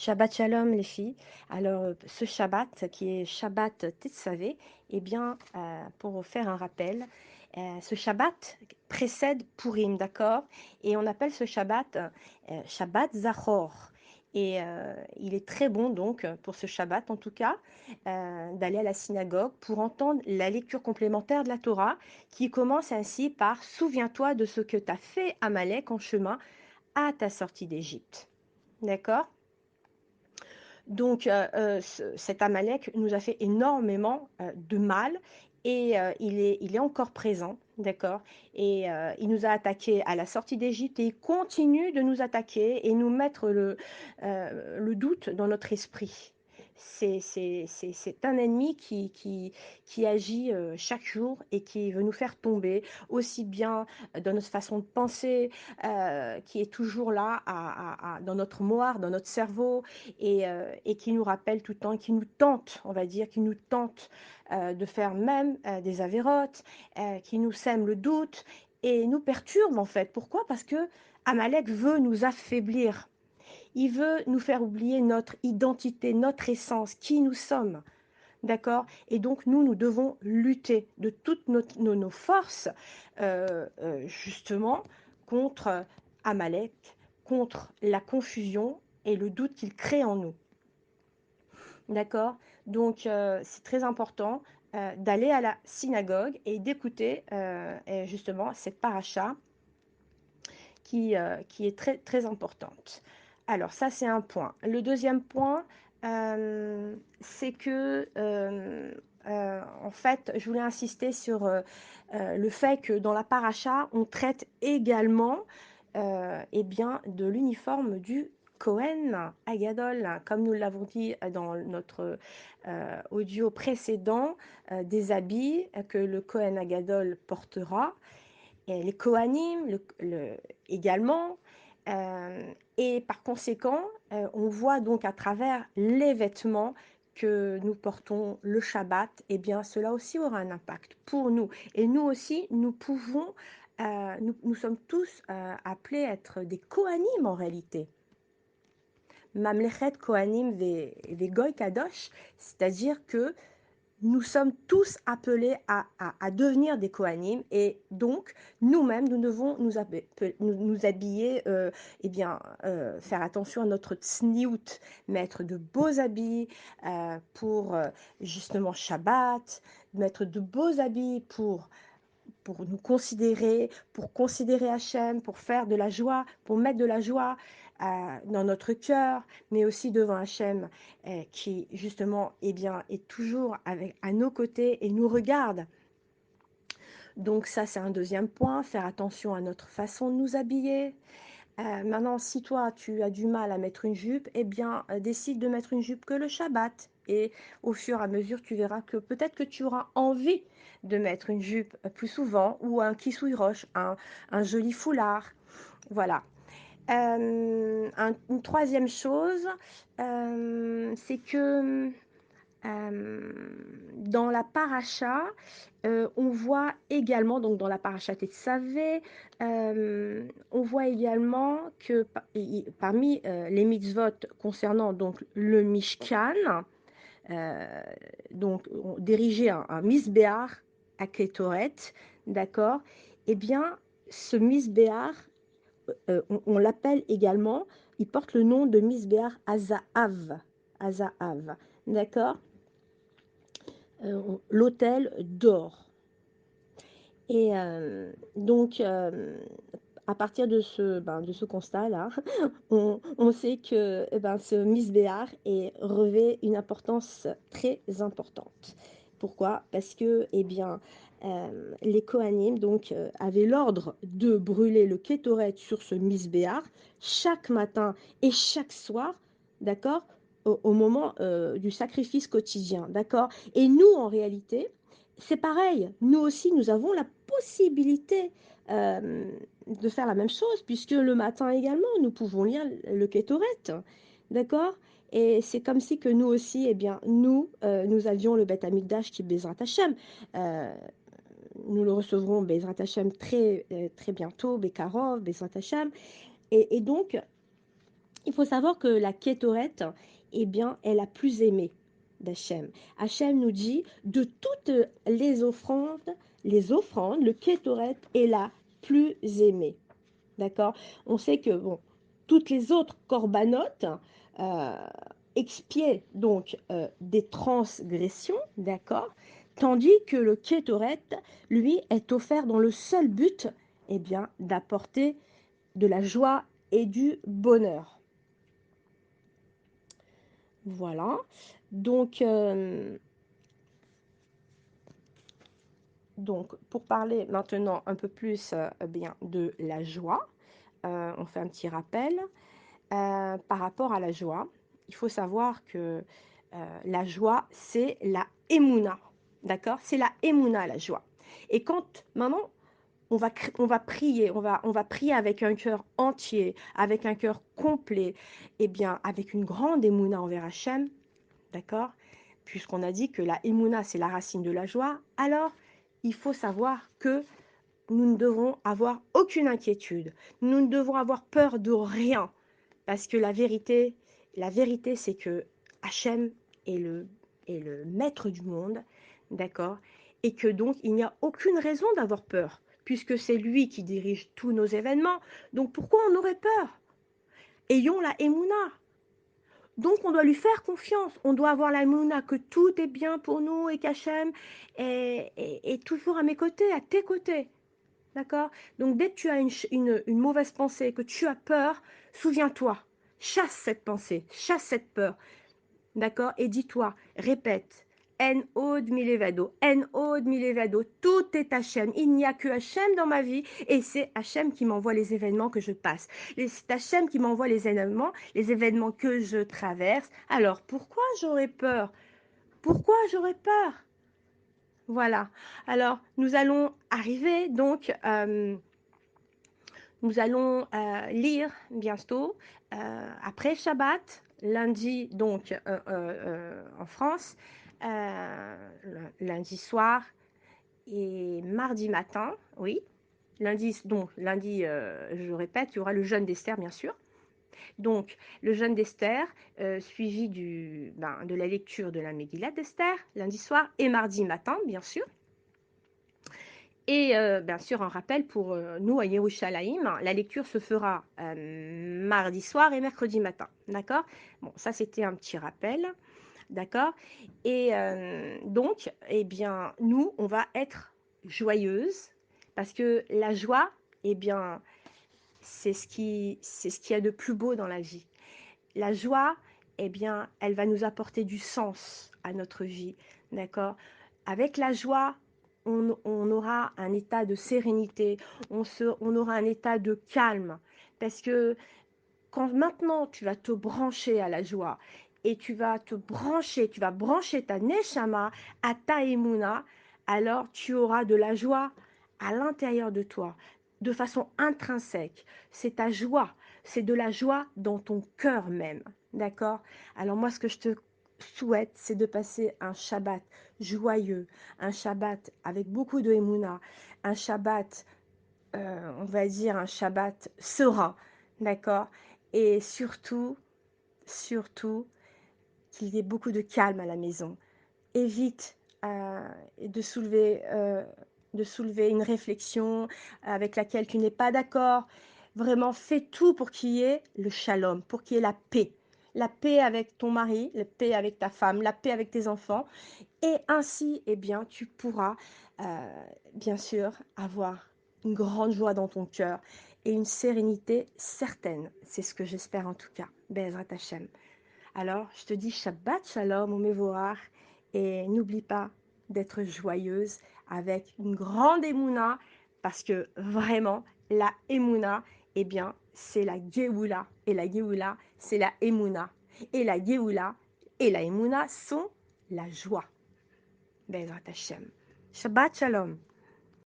Shabbat Shalom les filles. Alors ce Shabbat qui est Shabbat Tetzavé, eh bien pour vous faire un rappel, ce Shabbat précède Purim, d'accord? Et on appelle ce Shabbat Shabbat Zachor. Et il est très bon donc pour ce Shabbat en tout cas d'aller à la synagogue pour entendre la lecture complémentaire de la Torah qui commence ainsi par Souviens-toi de ce que t'as fait Amalek en chemin à ta sortie d'Égypte. D'accord? Donc, cet Amalek nous a fait énormément de mal et il est encore présent, d'accord? Et il nous a attaqués à la sortie d'Égypte et il continue de nous attaquer et nous mettre le doute dans notre esprit. C'est un ennemi qui agit chaque jour et qui veut nous faire tomber, aussi bien dans notre façon de penser, qui est toujours là dans notre moire, dans notre cerveau, et qui nous rappelle tout le temps, qui nous tente, on va dire, qui nous tente de faire même des avérotes, qui nous sème le doute et nous perturbe en fait. Pourquoi? Parce que Amalek veut nous affaiblir. Il veut nous faire oublier notre identité, notre essence, qui nous sommes. D'accord? Et donc, nous devons lutter de toutes nos forces, justement, contre Amalek, contre la confusion et le doute qu'il crée en nous. D'accord? Donc, c'est très important d'aller à la synagogue et d'écouter justement cette paracha qui est très, très importante. Alors, ça, c'est un point. Le deuxième point, c'est que, en fait, je voulais insister sur le fait que dans la paracha, on traite également eh bien, de l'uniforme du Cohen Agadol, comme nous l'avons dit dans notre audio précédent, des habits que le Cohen Agadol portera, et les Kohanim également. Et par conséquent, on voit donc à travers les vêtements que nous portons le Shabbat, eh bien cela aussi aura un impact pour nous. Et nous aussi, nous pouvons, nous sommes tous appelés à être des Kohanim en réalité. Mamlechet Kohanim ve Goy Kadosh, c'est-à-dire que nous sommes tous appelés à devenir des Kohanim et donc nous-mêmes, nous devons nous habiller, eh bien, faire attention à notre tsniout, mettre de beaux habits pour justement Shabbat, mettre de beaux habits pour nous considérer, pour considérer Hachem, pour faire de la joie, pour mettre de la joie dans notre cœur, mais aussi devant Hachem qui justement eh bien, est toujours à nos côtés et nous regarde. Donc ça, c'est un deuxième point, faire attention à notre façon de nous habiller. Maintenant, si toi, tu as du mal à mettre une jupe, eh bien, décide de mettre une jupe que le Shabbat. Et au fur et à mesure, tu verras que peut-être que tu auras envie de mettre une jupe plus souvent ou un kissouille roche, un joli foulard. Voilà. Une troisième chose, c'est que dans la paracha, on voit également, donc dans la paracha Tetzavé, on voit également que parmi les mitzvot concernant donc le Mishkan, euh, donc diriger un misbéar à Ketoret, d'accord, eh bien ce misbéar, on l'appelle également, il porte le nom de misbéar Azaav, Azaav, d'accord, l'autel d'or. Et donc, à partir de ce constat-là, on sait que ce misbéar revêt une importance très importante. Pourquoi? Parce que les Kohanim donc, avaient l'ordre de brûler le kétoret sur ce misbéar chaque matin et chaque soir, d'accord, au moment du sacrifice quotidien, d'accord. Et nous, en réalité, c'est pareil. Nous aussi, nous avons la possibilité euh, de faire la même chose, puisque le matin également, nous pouvons lire le Kétoret, d'accord? Et c'est comme si que nous aussi, eh bien, nous avions le Beth Amikdash qui est Bezrat Hashem. Euh, nous le recevrons Bezrat Hashem très bientôt, Bekarov, Bezrat Hashem. Et donc, Il faut savoir que la Kétoret, eh bien, est la plus aimée d'Hachem. Hachem nous dit, de toutes les offrandes, le Kétoret est la plus aimée. D'accord? On sait que, bon, toutes les autres corbanotes euh, expiaient donc des transgressions, d'accord? Tandis que le Kétoret, lui, est offert dans le seul but, eh bien, d'apporter de la joie et du bonheur. Voilà. Donc, pour parler maintenant un peu plus bien de la joie, on fait un petit rappel. Par rapport à la joie, il faut savoir que la joie, c'est la émouna. D'accord? C'est la émouna, la joie. Et quand maintenant, on va prier, on va prier avec un cœur entier, avec un cœur complet, et bien avec une grande émouna envers Hachem, d'accord? Puisqu'on a dit que la émouna, c'est la racine de la joie, alors il faut savoir que nous ne devrons avoir aucune inquiétude. Nous ne devons avoir peur de rien. Parce que la vérité, c'est que Hachem est le maître du monde, d'accord? Et que donc, il n'y a aucune raison d'avoir peur, puisque c'est lui qui dirige tous nos événements. Donc, pourquoi on aurait peur? Ayons la émouna. Donc, on doit lui faire confiance. On doit avoir la émouna que tout est bien pour nous et qu'Hachem est toujours à mes côtés, à tes côtés. D'accord? Donc, dès que tu as une mauvaise pensée, que tu as peur, souviens-toi, chasse cette pensée, chasse cette peur. D'accord? Et dis-toi, répète, En od milevado, En od milevado, tout est Hachem. Il n'y a que Hachem dans ma vie et c'est Hachem qui m'envoie les événements que je passe. C'est Hachem qui m'envoie les événements que je traverse. Alors, pourquoi j'aurais peur? Pourquoi j'aurais peur? Voilà. Alors, nous allons arriver donc. Nous allons lire bientôt, après Shabbat, lundi donc en France, lundi soir et mardi matin, oui. Lundi, donc lundi, je répète, il y aura le jeûne d'Esther, bien sûr. Donc, le jeûne d'Esther, suivi de la lecture de la Megillah d'Esther, lundi soir et mardi matin, bien sûr. Et bien sûr, un rappel pour nous à Yerushalayim, la lecture se fera mardi soir et mercredi matin. D'accord? Bon, ça c'était un petit rappel. D'accord? Et donc, eh bien, nous, on va être joyeuses parce que la joie, eh bien, c'est ce qu'il y a de plus beau dans la vie. La joie, eh bien, elle va nous apporter du sens à notre vie. D'accord? Avec la joie, on aura un état de sérénité, on aura un état de calme. Parce que quand maintenant tu vas te brancher à la joie et tu vas brancher ta neshama à ta emuna, alors tu auras de la joie à l'intérieur de toi, de façon intrinsèque. C'est ta joie, c'est de la joie dans ton cœur même. D'accord? Alors moi, ce que je te souhaite, c'est de passer un Shabbat joyeux, un Shabbat avec beaucoup de emuna, un Shabbat on va dire un Shabbat serein, d'accord? Et surtout, qu'il y ait beaucoup de calme à la maison. Évite de soulever une réflexion avec laquelle tu n'es pas d'accord. Vraiment, fais tout pour qu'il y ait le shalom, pour qu'il y ait la paix. La paix avec ton mari, la paix avec ta femme, la paix avec tes enfants. Et ainsi, eh bien, tu pourras, bien sûr, avoir une grande joie dans ton cœur et une sérénité certaine. C'est ce que j'espère en tout cas. Bezrat Hashem. Alors, je te dis Shabbat Shalom, Mevorach, et n'oublie pas d'être joyeuse avec une grande émouna, parce que vraiment, la émouna, eh bien, c'est la Géoula, et la Géoula, c'est la émouna. Et la Géoula et la émouna sont la joie. Bezrat Hashem. Shabbat Shalom.